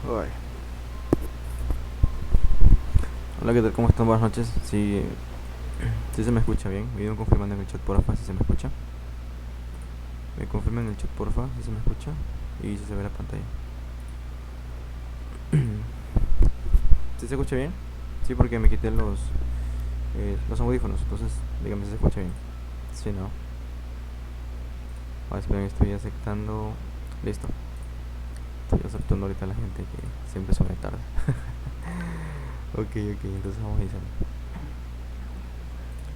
Ay. Hola, ¿qué tal? ¿Cómo están? Buenas noches. Si se me escucha bien. Me confirmando en el chat, porfa, si se me escucha. Me confirman en el chat, porfa, si se me escucha y si se ve la pantalla. ¿Si se escucha bien? Sí, porque me quité los audífonos, entonces dígame si se escucha bien. Sí, no. A ver, estoy aceptando. Listo. Estoy aceptando ahorita a la gente que siempre sube tarde. Ok, entonces vamos a iniciar.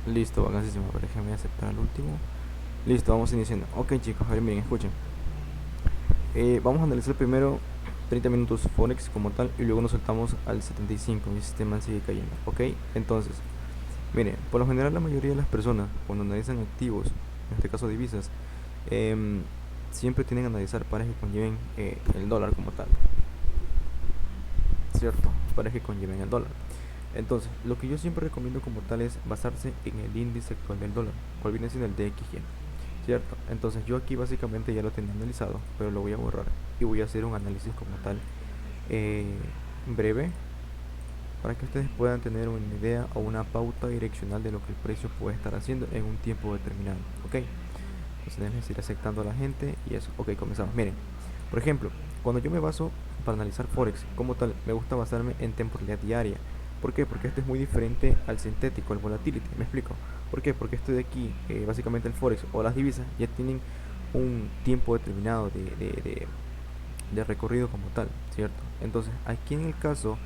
Listo, vacasísimo. A ver, déjame aceptar al último. Listo, vamos iniciando. Ok, chicos, a ver, miren, escuchen. Vamos a analizar primero 30 minutos Forex como tal y luego nos saltamos al 75. Mi sistema sigue cayendo. Ok, entonces, miren, por lo general la mayoría de las personas cuando analizan activos, en este caso divisas, em, siempre tienen que analizar pares que conlleven el dólar como tal. ¿Cierto? Pares que conlleven el dólar. Entonces, lo que yo siempre recomiendo como tal es basarse en el índice actual del dólar, cual viene siendo el DXY. ¿Cierto? Entonces yo aquí básicamente ya lo tenía analizado, pero lo voy a borrar y voy a hacer un análisis como tal eh, breve para que ustedes puedan tener una idea o una pauta direccional de lo que el precio puede estar haciendo en un tiempo determinado. ¿Ok? Entonces déjenme ir aceptando a la gente y eso. Ok, comenzamos. Miren, por ejemplo, cuando yo me baso para analizar Forex como tal, me gusta basarme en temporalidad diaria. ¿Por qué? Porque esto es muy diferente al sintético, al volatility. ¿Me explico? ¿Por qué? Porque esto de aquí, básicamente el Forex o las divisas, ya tienen un tiempo determinado de recorrido como tal, ¿cierto? Entonces, aquí en el caso,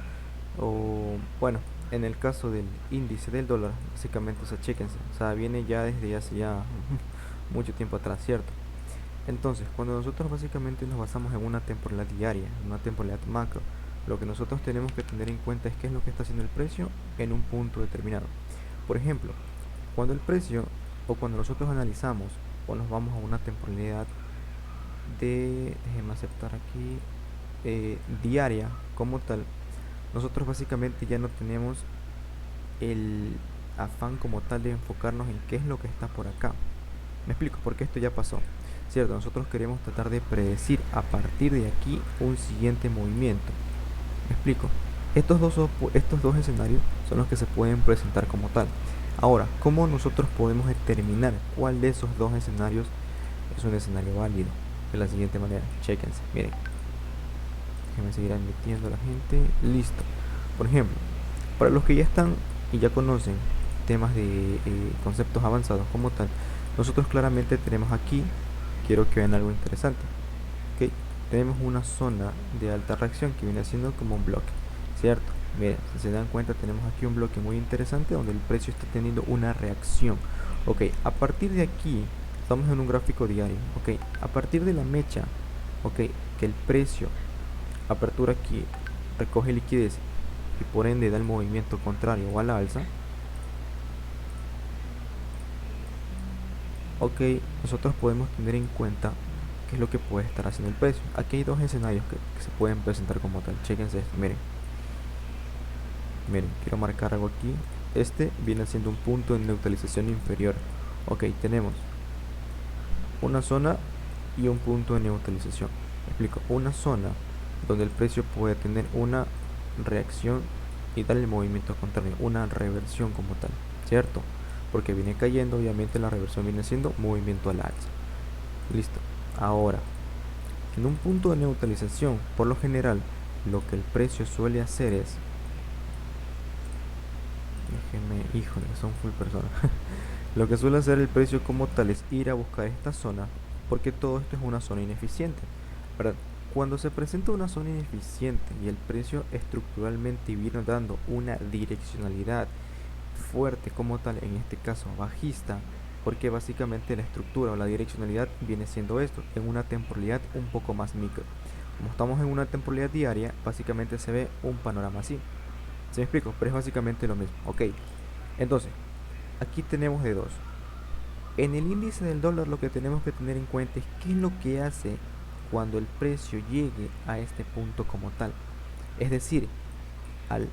o bueno, en el caso del índice del dólar, básicamente, o sea, chéquense, o sea, viene ya desde hace ya mucho tiempo atrás, ¿cierto? Entonces, cuando nosotros básicamente nos basamos en una temporalidad diaria, en una temporalidad macro, lo que nosotros tenemos que tener en cuenta es qué es lo que está haciendo el precio en un punto determinado. Por ejemplo, cuando el precio o cuando nosotros analizamos o nos vamos a una temporalidad déjeme aceptar aquí, diaria como tal, nosotros básicamente ya no tenemos el afán como tal de enfocarnos en qué es lo que está por acá. Me explico, porque esto ya pasó. Cierto, nosotros queremos tratar de predecir a partir de aquí un siguiente movimiento. Me explico. Estos dos escenarios son los que se pueden presentar como tal. Ahora, ¿cómo nosotros podemos determinar cuál de esos dos escenarios es un escenario válido? De la siguiente manera, chequense, miren. Déjenme seguir admitiendo a la gente. Listo. Por ejemplo, para los que ya están y ya conocen temas de conceptos avanzados como tal, nosotros claramente tenemos aquí, quiero que vean algo interesante, ¿ok? Tenemos una zona de alta reacción que viene siendo como un bloque, ¿cierto? Miren, si se dan cuenta tenemos aquí un bloque muy interesante donde el precio está teniendo una reacción. Ok, a partir de aquí, estamos en un gráfico diario, ok, a partir de la mecha, ok, que el precio apertura aquí recoge liquidez y por ende da el movimiento contrario o a la alza, ok, nosotros podemos tener en cuenta qué es lo que puede estar haciendo el precio. Aquí hay dos escenarios que se pueden presentar como tal. Chequense esto, miren, quiero marcar algo aquí. Este viene siendo un punto de neutralización inferior. Ok, tenemos una zona y un punto de neutralización. Me explico, una zona donde el precio puede tener una reacción y dar el movimiento contrario, una reversión como tal, ¿cierto? Porque viene cayendo, obviamente la reversión viene siendo movimiento al alza. Listo. Ahora, en un punto de neutralización, por lo general, lo que el precio suele hacer es, déjenme, híjole, son full personas. Lo que suele hacer el precio como tal es ir a buscar esta zona, porque todo esto es una zona ineficiente, ¿verdad? Cuando se presenta una zona ineficiente y el precio estructuralmente viene dando una direccionalidad fuerte como tal, en este caso bajista, porque básicamente la estructura o la direccionalidad viene siendo esto, en una temporalidad un poco más micro. Como estamos en una temporalidad diaria, básicamente se ve un panorama así. ¿Se me explico? Pero es básicamente lo mismo. Ok, entonces, aquí tenemos de dos. En el índice del dólar lo que tenemos que tener en cuenta es qué es lo que hace cuando el precio llegue a este punto como tal. Es decir, al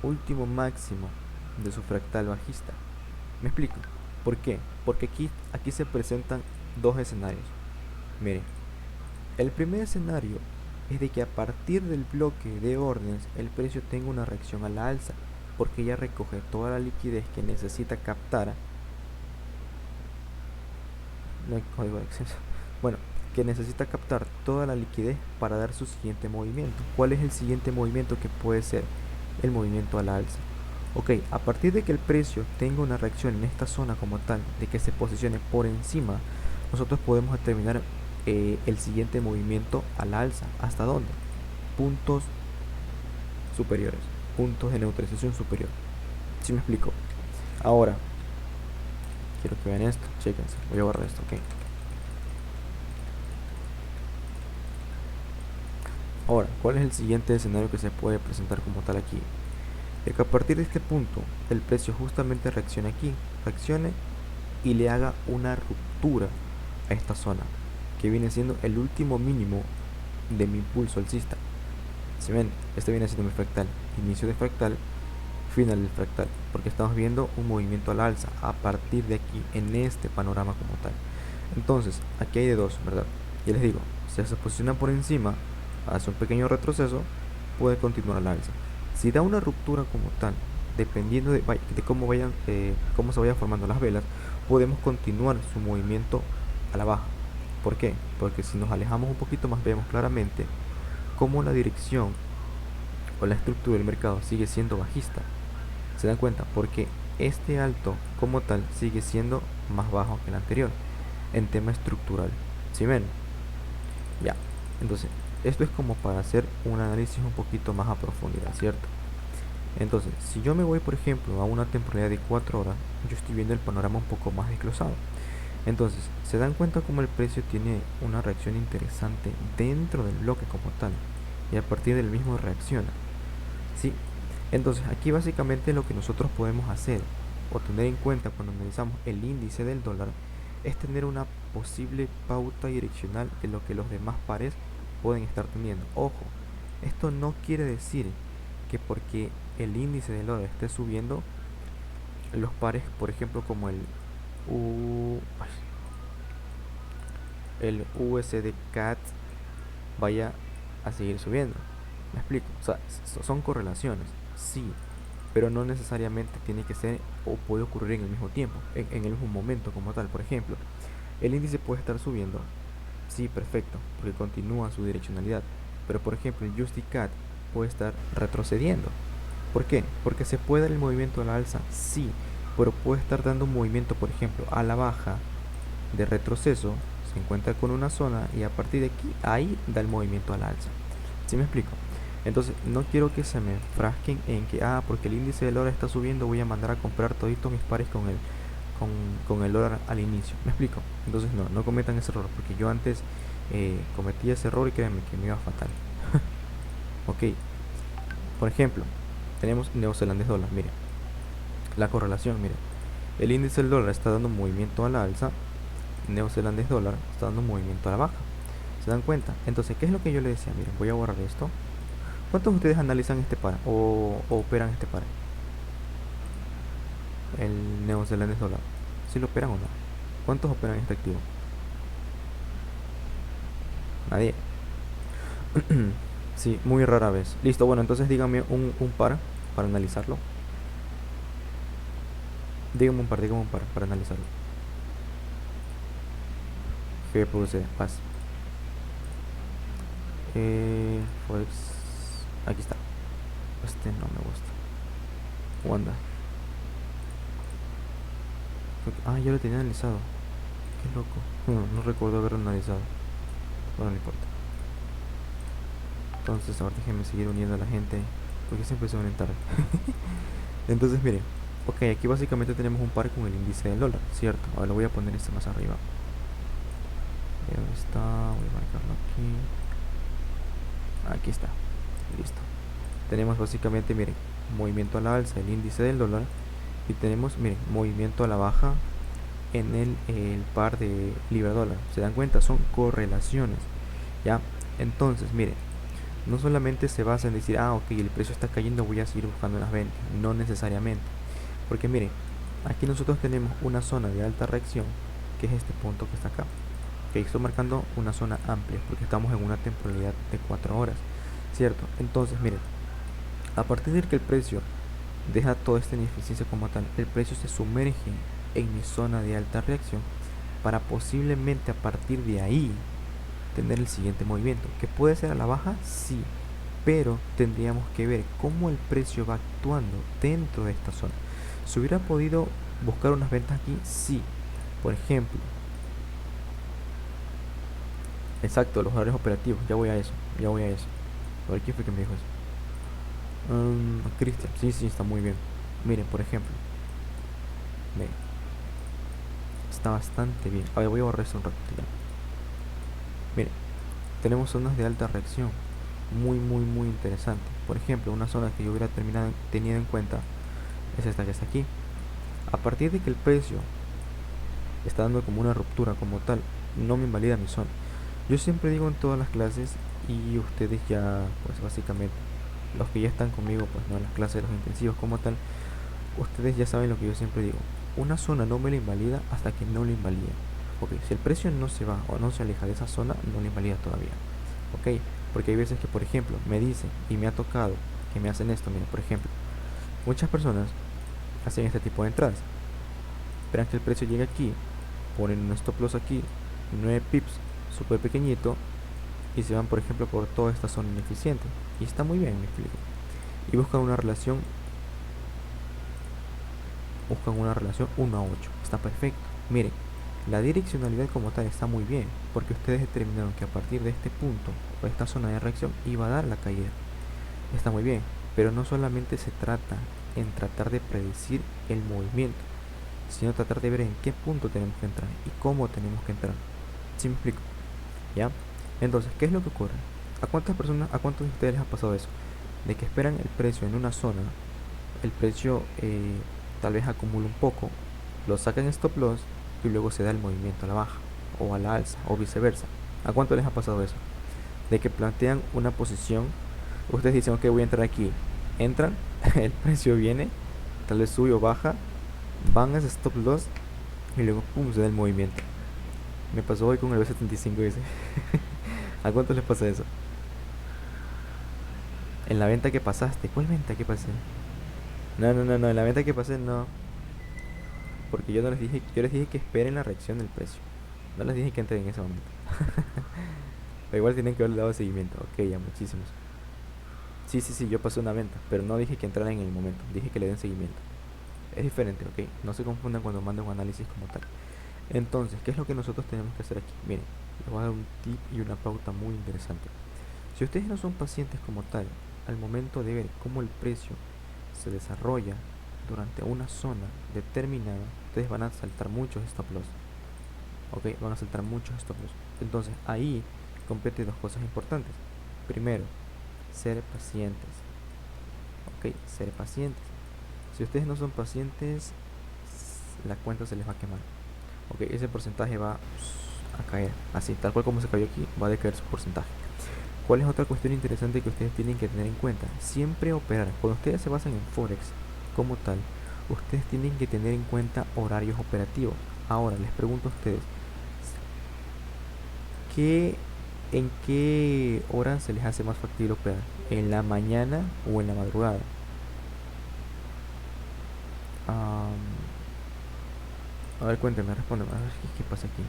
último máximo de su fractal bajista. ¿Me explico? ¿Por qué? Porque aquí se presentan dos escenarios. Miren, el primer escenario es de que a partir del bloque de órdenes el precio tenga una reacción a la alza, porque ya recoge toda la liquidez que necesita captar. No hay código de acceso. Bueno, que necesita captar toda la liquidez para dar su siguiente movimiento. ¿Cuál es el siguiente movimiento que puede ser? El movimiento a la alza. Ok, a partir de que el precio tenga una reacción en esta zona como tal, de que se posicione por encima, nosotros podemos determinar el siguiente movimiento a la alza. ¿Hasta dónde? Puntos superiores, puntos de neutralización superior. ¿Sí me explico? Ahora, quiero que vean esto, chéquense, voy a borrar esto, ok. Ahora, ¿cuál es el siguiente escenario que se puede presentar como tal aquí? De que a partir de este punto el precio justamente reaccione aquí, reaccione y le haga una ruptura a esta zona, que viene siendo el último mínimo de mi impulso alcista. Si ven, este viene siendo mi fractal, inicio de fractal, final del fractal, porque estamos viendo un movimiento al alza a partir de aquí, en este panorama como tal. Entonces, aquí hay de dos, ¿verdad? Ya les digo, si se posiciona por encima, hace un pequeño retroceso, puede continuar al alza. Si da una ruptura como tal, dependiendo de cómo se vayan formando las velas, podemos continuar su movimiento a la baja. ¿Por qué? Porque si nos alejamos un poquito más, vemos claramente cómo la dirección o la estructura del mercado sigue siendo bajista. ¿Se dan cuenta? Porque este alto como tal sigue siendo más bajo que el anterior en tema estructural. ¿Sí ven? Ya. Entonces, esto es como para hacer un análisis un poquito más a profundidad, ¿cierto? Entonces, si yo me voy, por ejemplo, a una temporalidad de 4 horas, yo estoy viendo el panorama un poco más desglosado. Entonces, se dan cuenta cómo el precio tiene una reacción interesante dentro del bloque como tal, y a partir del mismo reacciona. ¿Sí? Entonces, aquí básicamente lo que nosotros podemos hacer o tener en cuenta cuando analizamos el índice del dólar es tener una posible pauta direccional de lo que los demás pares pueden estar teniendo. Ojo, esto no quiere decir que porque el índice del dólar esté subiendo, los pares, por ejemplo, como el USD CAT vaya a seguir subiendo. ¿Me explico? O sea, son correlaciones, sí, pero no necesariamente tiene que ser o puede ocurrir en el mismo tiempo, en el mismo momento como tal. Por ejemplo, el índice puede estar subiendo, sí, perfecto, porque continúa su direccionalidad, pero por ejemplo el USD CAD puede estar retrocediendo. ¿Por qué? Porque se puede dar el movimiento a la alza, sí, pero puede estar dando un movimiento, por ejemplo, a la baja de retroceso, se encuentra con una zona y a partir de aquí, ahí da el movimiento a la alza. ¿Sí me explico? Entonces, no quiero que se me enfrasquen en que, porque el índice del dólar está subiendo, voy a mandar a comprar toditos mis pares con el dólar al inicio. ¿Me explico? Entonces, no cometan ese error, porque yo antes cometí ese error y créanme que me iba fatal. Ok, por ejemplo, tenemos neozelandés dólar, miren, la correlación, miren, el índice del dólar está dando un movimiento a la alza, neozelandés dólar está dando un movimiento a la baja. ¿Se dan cuenta? Entonces, ¿qué es lo que yo le decía? Miren, voy a borrar esto. ¿Cuántos de ustedes analizan este par o operan este par? El neozelandés dólar. ¿Si lo operan o no? ¿Cuántos operan este activo? Nadie. Sí, muy rara vez. Listo, bueno, entonces díganme un par para analizarlo. Díganme un par para analizarlo. GPUC, paz. Forex. Aquí está. Este no me gusta. Wanda. Ya lo tenía analizado. Qué loco. No recuerdo haberlo analizado. Bueno, no importa. Entonces, ahora déjenme seguir uniendo a la gente, porque siempre se unen tarde. Entonces, miren. Ok, aquí básicamente tenemos un par con el índice del dólar, ¿cierto? Ahora lo voy a poner este más arriba. ¿Dónde está? Voy a marcarlo aquí. Aquí está. Listo. Tenemos básicamente, miren, movimiento a la alza, el índice del dólar. Y tenemos, miren, movimiento a la baja en el par de libra dólar. ¿Se dan cuenta? Son correlaciones. ¿Ya? Entonces, miren, no solamente se basa en decir, ok, el precio está cayendo, voy a seguir buscando las ventas. No necesariamente. Porque miren, aquí nosotros tenemos una zona de alta reacción, que es este punto que está acá. que estoy marcando una zona amplia porque estamos en una temporalidad de 4 horas, ¿cierto? Entonces, miren, a partir de que el precio deja toda esta ineficiencia como tal, el precio se sumerge en mi zona de alta reacción para posiblemente a partir de ahí tener el siguiente movimiento, que puede ser a la baja, sí, pero tendríamos que ver cómo el precio va actuando dentro de esta zona. ¿Se hubiera podido buscar unas ventas aquí? Sí. Por ejemplo, exacto, los horarios operativos, ya voy a eso, ya voy a eso. A ver quién fue que me dijo eso. Cristian, sí, sí, está muy bien. Miren, por ejemplo, miren, está bastante bien. A ver, voy a borrar eso un ratito ya. Miren, tenemos zonas de alta reacción, muy interesante. Por ejemplo, una zona que yo hubiera tenido en cuenta es esta que está aquí. A partir de que el precio está dando como una ruptura como tal, no me invalida mi zona. Yo siempre digo en todas las clases, y ustedes ya, pues básicamente, los que ya están conmigo, pues no en las clases de los intensivos como tal, ustedes ya saben lo que yo siempre digo. Una zona no me la invalida hasta que no la invalida. Ok, si el precio no se va o no se aleja de esa zona, no la invalida todavía. Ok, porque hay veces que, por ejemplo, me dicen y me ha tocado que me hacen esto. Mira, por ejemplo, muchas personas hacen este tipo de entradas. Esperan que el precio llegue aquí, ponen un stop loss aquí, 9 pips, súper pequeñito, y se van, por ejemplo, por toda esta zona ineficiente. Y está muy bien, me explico. Y buscan una relación 1 a 8. Está perfecto. Miren, la direccionalidad como tal está muy bien, porque ustedes determinaron que a partir de este punto o esta zona de reacción iba a dar la caída. Está muy bien, pero no solamente se trata en tratar de predecir el movimiento, sino tratar de ver en qué punto tenemos que entrar y cómo tenemos que entrar. ¿Sí me explico? ¿Ya? Entonces, ¿qué es lo que ocurre? ¿A cuántas personas, a cuántos de ustedes les ha pasado eso? De que esperan el precio en una zona, el precio tal vez acumula un poco, lo sacan en stop loss y luego se da el movimiento a la baja o a la alza o viceversa. ¿A cuánto les ha pasado eso? De que plantean una posición, ustedes dicen, ok, voy a entrar aquí, entran, el precio viene, tal vez sube o baja, van a ese stop loss y luego pum, se da el movimiento. Me pasó hoy con el B75 ese. ¿A cuánto les pasa eso? En la venta que pasaste, ¿cuál venta que pasé? No, en la venta que pasé no, porque yo no les dije, yo les dije que esperen la reacción del precio. No les dije que entren en ese momento. Pero igual tienen que haberle dado seguimiento. Ok, ya muchísimos. Sí, yo pasé una venta, pero no dije que entraran en el momento, dije que le den seguimiento. Es diferente, ok. No se confundan cuando manden un análisis como tal. Entonces, ¿qué es lo que nosotros tenemos que hacer aquí? Miren, les voy a dar un tip y una pauta muy interesante. Si ustedes no son pacientes como tal, al momento de ver cómo el precio se desarrolla durante una zona determinada, ustedes van a saltar muchos stop loss. Ok, van a saltar muchos stop loss. Entonces, ahí compete dos cosas importantes. Primero, ser pacientes. Ok, ser pacientes. Si ustedes no son pacientes, la cuenta se les va a quemar. Ok, ese porcentaje va a caer. Así, tal cual como se cayó aquí, va a decaer su porcentaje. ¿Cuál es otra cuestión interesante que ustedes tienen que tener en cuenta? Siempre operar. Cuando ustedes se basan en Forex como tal, ustedes tienen que tener en cuenta horarios operativos. Ahora, les pregunto a ustedes, ¿en qué hora se les hace más factible operar? ¿En la mañana o en la madrugada? Am, a ver, cuéntenme, respóndanme. A ver, ¿qué pasa aquí?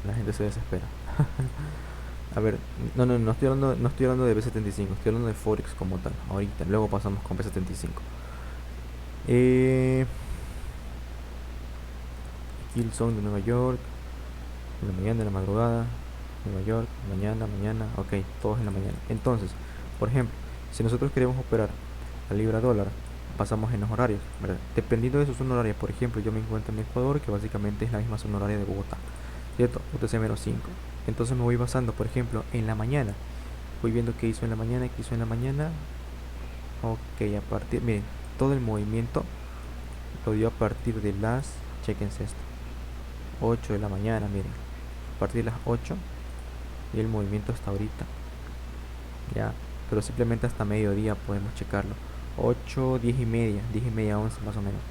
La gente se desespera. A ver, no estoy hablando, no estoy hablando de B75, estoy hablando de Forex como tal. Ahorita, luego pasamos con B75. Kilson de Nueva York, en la mañana, en la madrugada, Nueva York, mañana, ok, todos en la mañana. Entonces, por ejemplo, si nosotros queremos operar la libra dólar, pasamos en los horarios, ¿verdad? Dependiendo de su zona horaria, por ejemplo, yo me encuentro en Ecuador, que básicamente es la misma zona horaria de Bogotá, ¿cierto? UTC-5. Entonces me voy basando, por ejemplo, en la mañana. Voy viendo qué hizo en la mañana, qué hizo en la mañana. Ok, a partir, miren, todo el movimiento lo dio a partir de las, chequense esto, 8 de la mañana, miren, a partir de las 8 y el movimiento hasta ahorita. ya, pero simplemente hasta mediodía podemos checarlo. 8, 10 y media, 10 y media, 11 más o menos,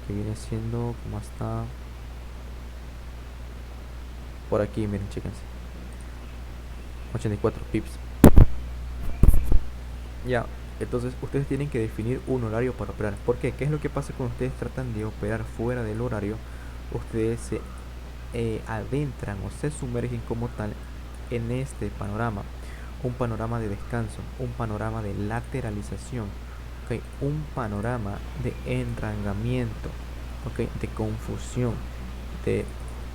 que viene siendo como hasta por aquí, miren, chéquense, 84 pips. Ya, entonces ustedes tienen que definir un horario para operar. ¿Por qué? ¿Qué es lo que pasa cuando ustedes tratan de operar fuera del horario? Ustedes se adentran o se sumergen como tal en este panorama. Un panorama de descanso, un panorama de lateralización, ¿ok? Un panorama de enrangamiento, ¿ok? De confusión, de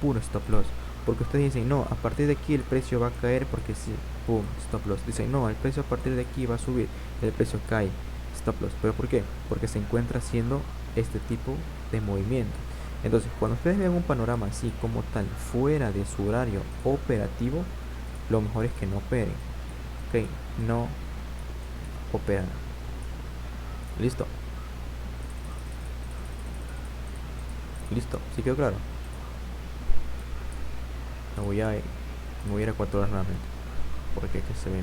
puro stop loss. Porque ustedes dicen, no, a partir de aquí el precio va a caer porque si, pum, stop loss. Dicen, no, el precio a partir de aquí va a subir, el precio cae, stop loss. ¿Pero por qué? Porque se encuentra haciendo este tipo de movimiento. Entonces, cuando ustedes vean un panorama así como tal, fuera de su horario operativo, lo mejor es que no operen. Ok, no operan. Listo, listo, ¿sí quedó claro? Me voy a ir a 4 horas nuevamente. Porque que se ve.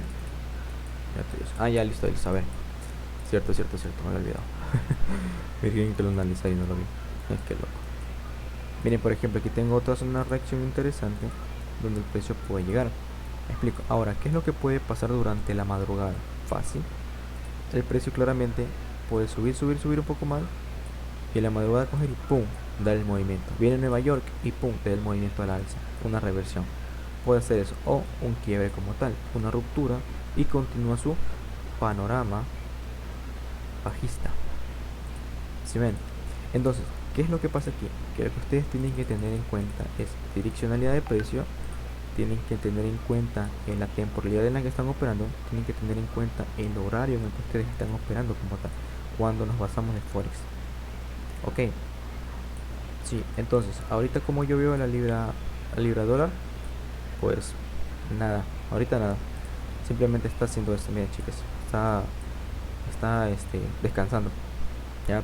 Ya, listo, listo, a ver. Cierto, cierto, cierto, me había olvidado. Miren que lo analicé y no lo vi. Qué loco. Miren, por ejemplo, aquí tengo otra zona de reacción interesante donde el precio puede llegar. Explico. Ahora, ¿qué es lo que puede pasar durante la madrugada? Fácil. El precio claramente puede subir, subir, subir un poco más y en la madrugada coger y pum, dar el movimiento. Viene Nueva York y pum, da el movimiento al alza. Una reversión. Puede ser eso. O un quiebre como tal. Una ruptura y continúa su panorama bajista. ¿Sí ven? Entonces, ¿qué es lo que pasa aquí? Que lo que ustedes tienen que tener en cuenta es direccionalidad de precio, tienen que tener en cuenta en la temporalidad en la que están operando, tienen que tener en cuenta el horario en el que ustedes están operando como tal, cuando nos basamos en Forex. Ok, sí, entonces, ahorita como yo veo la libra dólar, pues nada, ahorita nada, simplemente está haciendo esto, miren chicas, está descansando, ya.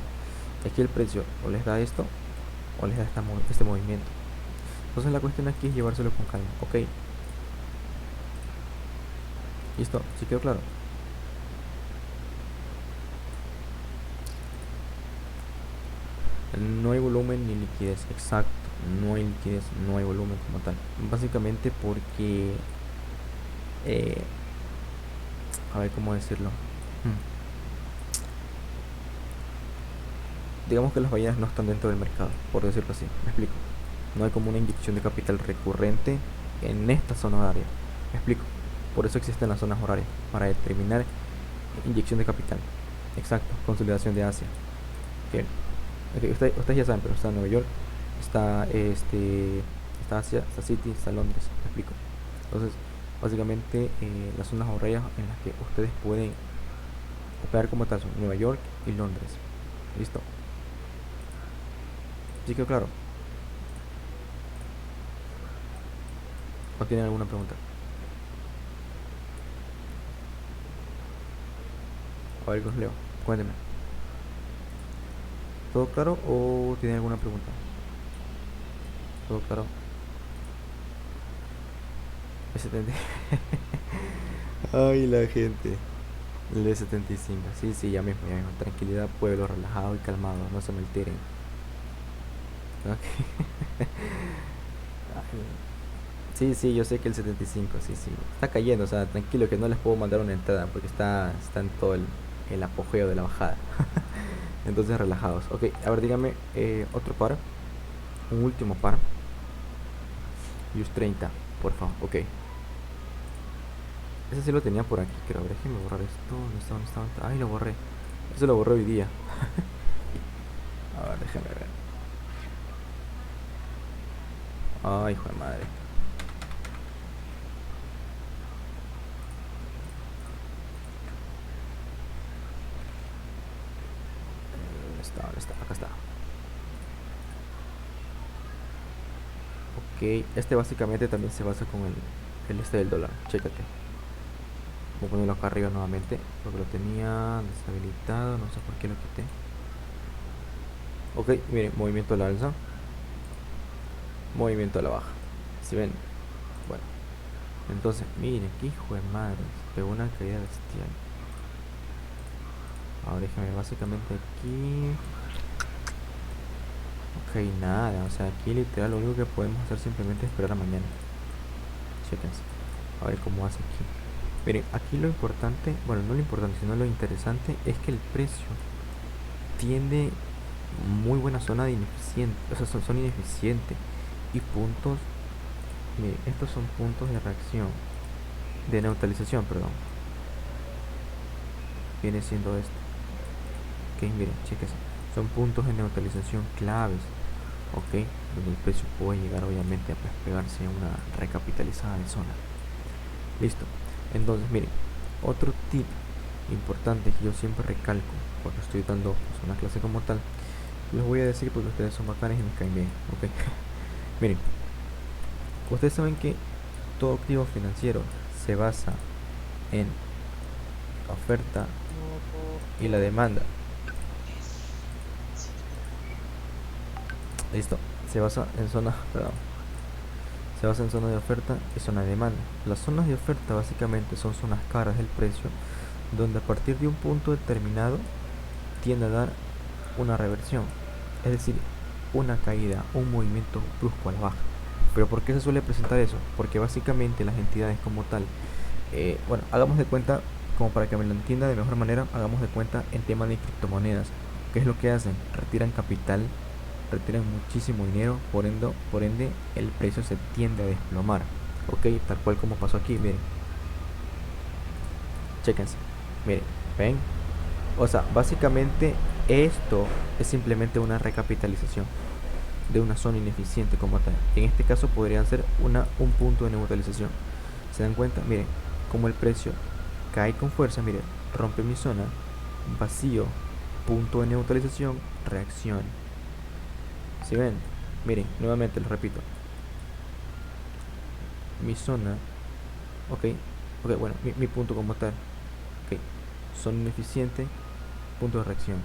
Aquí el precio o les da esto o les da este movimiento. Entonces la cuestión aquí es llevárselo con calma. Ok, listo, ¿sí quedó claro? No hay volumen ni liquidez, exacto. No hay liquidez, no hay volumen como tal. Básicamente porque, eh, a ver cómo decirlo. Digamos que las ballenas no están dentro del mercado, por decirlo así. Me explico. No hay como una inyección de capital recurrente en esta zona horaria. Me explico. Por eso existen las zonas horarias, para determinar inyección de capital. Exacto, consolidación de Asia. Que ustedes ya saben, pero está Nueva York, está Asia, está City, está Londres. Me explico. Entonces, básicamente las zonas horarias en las que ustedes pueden operar como tal son Nueva York y Londres. Listo. ¿Sí quedó claro? ¿O tienen alguna pregunta? A ver, os leo. Cuéntenme. ¿Todo claro o tienen alguna pregunta? ¿Todo claro? S70. Ay, la gente. El de 75. Sí, sí, ya mismo, ya mismo. Tranquilidad, pueblo, relajado y calmado. No se me alteren. Ok. Ay, sí, sí, yo sé que el 75, sí, sí. Está cayendo, o sea, tranquilo que no les puedo mandar una entrada porque está en todo el apogeo de la bajada. Entonces, relajados. Ok, a ver, dígame otro par. Un último par. Use 30, por favor. Ok. Ese sí lo tenía por aquí, creo. Déjenme borrar esto. ¿Dónde está? ¿Dónde está? ¿Dónde está? Ay, lo borré. Eso lo borré hoy día. A ver, déjenme ver. Ay, hijo de madre. ¿Dónde está? ¿Dónde está? Acá está. Ok, este básicamente también se basa con el este del dólar. Chécate. Voy a ponerlo acá arriba nuevamente porque lo tenía deshabilitado. No sé por qué lo quité. Ok, miren, movimiento a la alza, movimiento a la baja. Si ven, bueno, Entonces, miren, qué hijo de madre. Pegó una caída bestial. Ahora déjame básicamente aquí. Ok, nada. O sea, aquí literal lo único que podemos hacer simplemente es esperar a mañana. Chéquense. A ver cómo hace aquí. Miren, aquí lo importante, bueno, no lo importante, sino lo interesante es que el precio tiene muy buena zona de ineficiente, o sea, son ineficientes y puntos, miren, estos son puntos de reacción, de neutralización, perdón, viene siendo esto, ok, miren, chéquense, son puntos de neutralización claves, ok, donde el precio puede llegar obviamente a pegarse a una recapitalizada de zona. Listo. Entonces, miren, otro tip importante que yo siempre recalco cuando estoy dando pues, una clase como tal, les voy a decir porque ustedes son bacanes y me caen bien, ok. Miren, ustedes saben que todo activo financiero se basa en la oferta y la demanda. Listo. Se basa en zonas, perdón, se basa en zona de oferta y zona de demanda. Las zonas de oferta básicamente son zonas caras del precio, donde a partir de un punto determinado tiende a dar una reversión, es decir, una caída, un movimiento brusco a la baja. Pero ¿por qué se suele presentar eso? Porque básicamente las entidades como tal, bueno, hagamos de cuenta, como para que me lo entienda de mejor manera, hagamos de cuenta en tema de criptomonedas. ¿Qué es lo que hacen? Retiran capital, retiran muchísimo dinero, por ende el precio se tiende a desplomar. Ok, tal cual como pasó aquí, miren, chéquense, miren, ven, o sea, básicamente esto es simplemente una recapitalización de una zona ineficiente como tal. En este caso podrían ser un punto de neutralización. ¿Se dan cuenta? Miren, como el precio cae con fuerza, miren, rompe mi zona, vacío, punto de neutralización, reacción. ¿Si ven? Miren, nuevamente lo repito. Mi zona, ok, ok, bueno, mi punto como tal, ok, zona ineficiente, punto de reacción.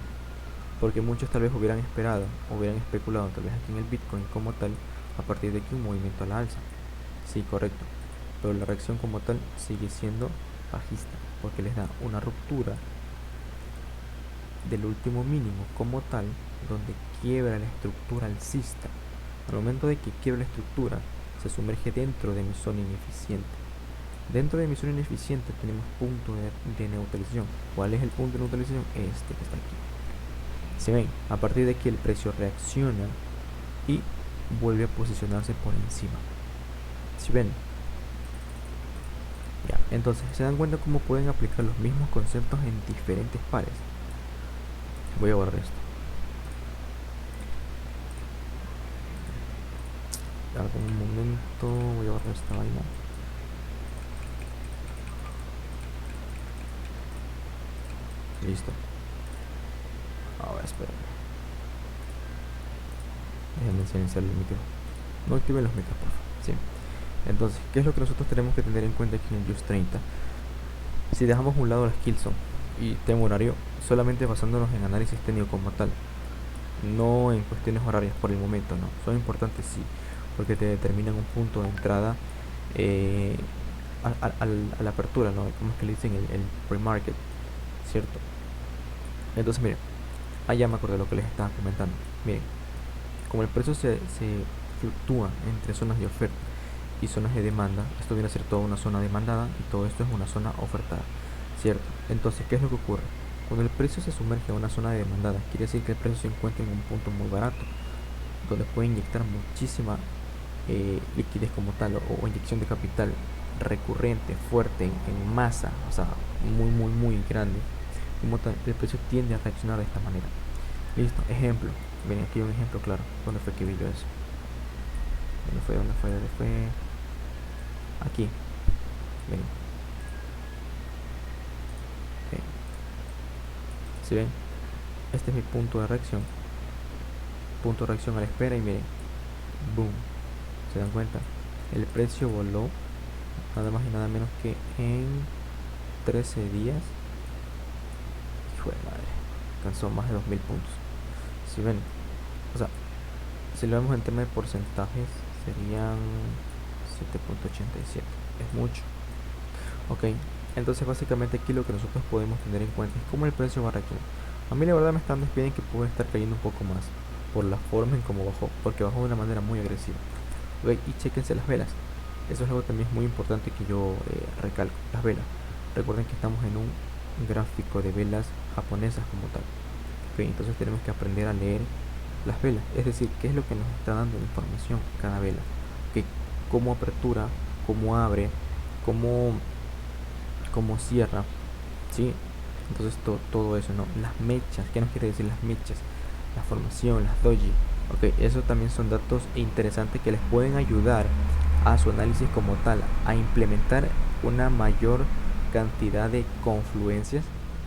Porque muchos tal vez hubieran esperado, hubieran especulado tal vez aquí en el Bitcoin como tal, a partir de aquí un movimiento a la alza. Sí, correcto. Pero la reacción como tal sigue siendo bajista, porque les da una ruptura del último mínimo como tal, donde quiebra la estructura alcista. Al momento de que quiebra la estructura, se sumerge dentro de mi zona ineficiente. Dentro de mi zona ineficiente tenemos punto de neutralización. ¿Cuál es el punto de neutralización? Este que está aquí. Si ven, a partir de aquí el precio reacciona y vuelve a posicionarse por encima. Si ven, ya, entonces se dan cuenta cómo pueden aplicar los mismos conceptos en diferentes pares. Voy a borrar esto. Algún momento voy a borrar esta vaina. Listo. Ahora espera. Déjenme silenciar el micro. No activen los micros, por favor. Sí. Entonces, ¿qué es lo que nosotros tenemos que tener en cuenta aquí en Just 30? Si dejamos a un lado las Killzone y tema horario, solamente basándonos en análisis técnico como tal, no en cuestiones horarias por el momento, no. Son importantes sí, porque te determinan un punto de entrada a la apertura, ¿no? Como es que le dicen el pre-market, ¿cierto? Entonces, miren, allá me acordé de lo que les estaba comentando. Miren, como el precio se fluctúa entre zonas de oferta y zonas de demanda, esto viene a ser toda una zona demandada y todo esto es una zona ofertada, ¿cierto? Entonces, ¿qué es lo que ocurre? Cuando el precio se sumerge a una zona de demandada, quiere decir que el precio se encuentra en un punto muy barato, donde puede inyectar muchísima liquidez como tal, o inyección de capital recurrente, fuerte, en masa, o sea, muy grande. Como tal, el precio tiende a reaccionar de esta manera. Listo, ejemplo. Miren, aquí hay un ejemplo claro. ¿Dónde fue que vi yo eso? ¿Dónde fue? Aquí. Miren. Okay. ¿Sí ven? Este es mi punto de reacción. Punto de reacción a la espera y miren. Boom. ¿Se dan cuenta? El precio voló nada más y nada menos que en 13 días. Hijo de madre. Alcanzó más de 2000 puntos. Si ven, o sea, si lo vemos en términos de porcentajes, serían 7.87. es mucho. Ok, entonces básicamente aquí lo que nosotros podemos tener en cuenta es cómo el precio va a reaccionar. A mí la verdad me están despidiendo que puede estar cayendo un poco más por la forma en cómo bajó, porque bajó de una manera muy agresiva. Ok, y chequense las velas. Eso es algo también muy importante que yo recalco. Las velas. Recuerden que estamos en un gráfico de velas japonesas como tal. Ok, entonces tenemos que aprender a leer las velas. Es decir, qué es lo que nos está dando la información cada vela. Ok, cómo apertura, cómo abre, cómo, cómo cierra. ¿Sí? Entonces todo eso, ¿no? Las mechas. ¿Qué nos quiere decir las mechas? La formación, las doji. Ok, eso también son datos interesantes que les pueden ayudar a su análisis como tal, a implementar una mayor cantidad de confluencias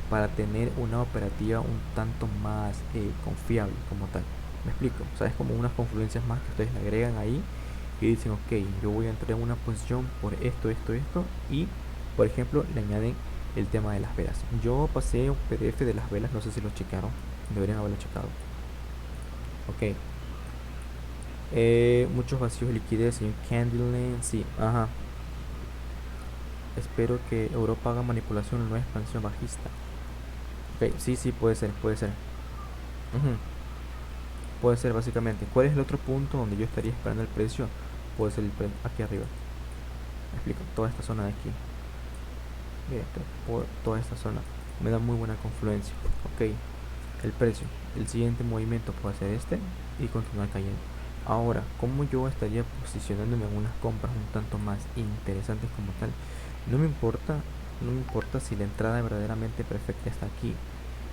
para tener una operativa un tanto más confiable como tal. ¿Me explico? O sea, es como unas confluencias más que ustedes le agregan ahí y dicen, ok, yo voy a entrar en una posición por esto, esto, esto, y por ejemplo le añaden el tema de las velas. Yo pasé un PDF de las velas, no sé si lo checaron, deberían haberlo checado. Ok, muchos vacíos de liquidez en Candyland, sí, ajá. Espero que Europa haga manipulación en una expansión bajista. Ok, sí, sí, puede ser, puede ser. Ujú, puede ser básicamente. ¿Cuál es el otro punto donde yo estaría esperando el precio? Puede ser aquí arriba. Me explico, toda esta zona de aquí. Mira, por toda esta zona. Me da muy buena confluencia. Ok, el precio. El siguiente movimiento puede ser este y continuar cayendo. Ahora, ¿cómo yo estaría posicionándome en unas compras un tanto más interesantes como tal? No me importa, no me importa si la entrada verdaderamente perfecta está aquí.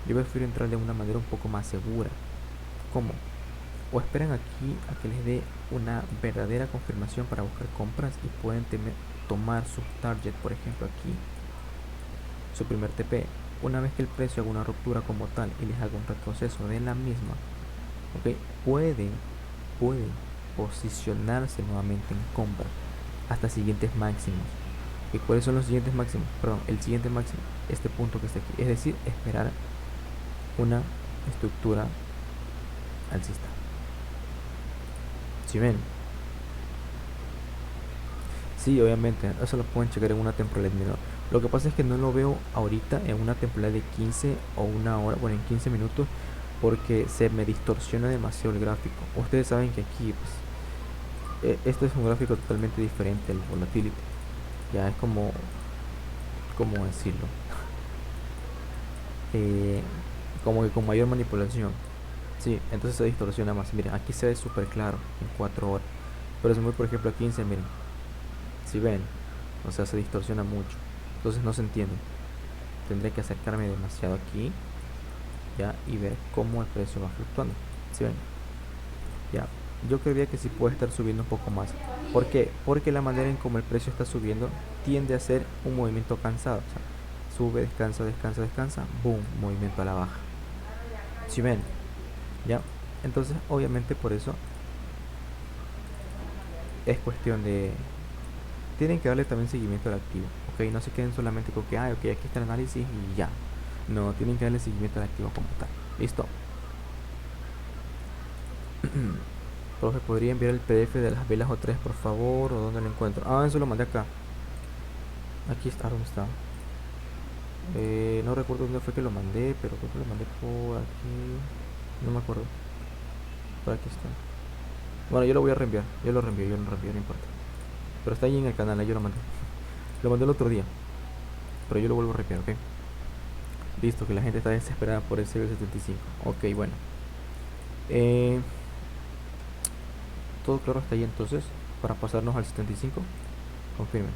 Yo prefiero entrar de una manera un poco más segura. ¿Cómo? O esperan aquí a que les dé una verdadera confirmación para buscar compras y pueden tomar sus targets, por ejemplo aquí, su primer TP. Una vez que el precio haga una ruptura como tal y les haga un retroceso de la misma, ok, pueden posicionarse nuevamente en compra hasta siguientes máximos. ¿Y cuáles son los siguientes máximos? Perdón, el siguiente máximo, este punto que está aquí. Es decir, esperar una estructura alcista. Si ven, sí, obviamente, eso lo pueden checar en una temporalidad menor. Lo que pasa es que no lo veo ahorita en una temporalidad de 15 o una hora, bueno, en 15 minutos, porque se me distorsiona demasiado el gráfico. Ustedes saben que aquí, pues, esto es un gráfico totalmente diferente al volatility. Ya es como, ¿cómo decirlo? Eh, como que con mayor manipulación. Sí, entonces se distorsiona más. Miren, aquí se ve súper claro en 4 horas. Pero si me voy, por ejemplo, a 15, miren, si ven, o sea, se distorsiona mucho. Entonces no se entiende. Tendré que acercarme demasiado aquí, ya, y ver cómo el precio va fluctuando. Si ven, ya, yo creería que sí puede estar subiendo un poco más. ¿Por qué? Porque la manera en cómo el precio está subiendo tiende a ser un movimiento cansado. O sea, sube, descansa, descansa, descansa, boom, movimiento a la baja. Si ven, ya. Entonces, obviamente por eso es cuestión de... Tienen que darle también seguimiento al activo, ¿ok? No se queden solamente con que, ok, aquí está el análisis y ya. No, tienen que darle seguimiento al activo como tal. Listo. Profe, ¿podría enviar el PDF de las velas o tres, por favor? ¿O dónde lo encuentro? Ah, eso lo mandé acá. Aquí está, ¿dónde está? No recuerdo dónde fue que lo mandé, pero creo que lo mandé por aquí. No me acuerdo. Por aquí está. Bueno, yo lo voy a reenviar. Yo lo reenvío, no importa. Pero está ahí en el canal, ahí yo lo mandé. Lo mandé el otro día. Pero yo lo vuelvo a reenviar, ¿ok? Listo, que la gente está desesperada por el Cyber 75. Ok, bueno. Eh, Todo claro hasta ahí entonces. Para pasarnos al 75. Confirmen.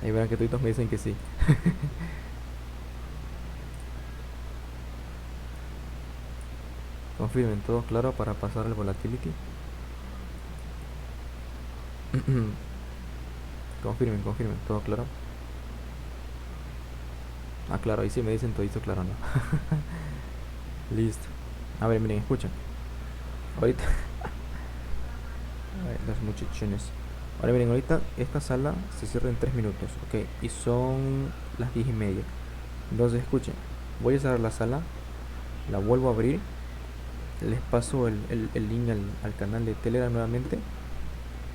Ahí verán que todos me dicen que sí. Confirmen, todo claro para pasar al volatility. Confirmen, confirmen, todo claro. Ah, claro, ahí sí me dicen todito claro, ¿no? Listo. A ver, miren, escuchen. Ahorita, a ver, los muchachones. Ahora miren, ahorita esta sala se cierra en 3 minutos, ok. Y son las 10:30. Entonces, escuchen. Voy a cerrar la sala, la vuelvo a abrir. Les paso el link al canal de Telegram nuevamente.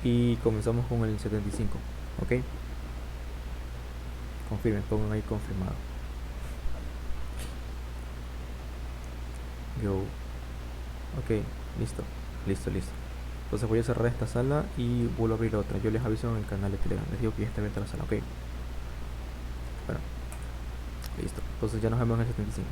Y comenzamos con el 75. Ok, confirmen, pongan ahí confirmado. Go. Ok, listo, listo. Entonces voy a cerrar esta sala y vuelvo a abrir otra. Yo les aviso en el canal de Telegram. Les digo que ya está abierta la sala, ok. Bueno, listo. Entonces ya nos vemos en el 75.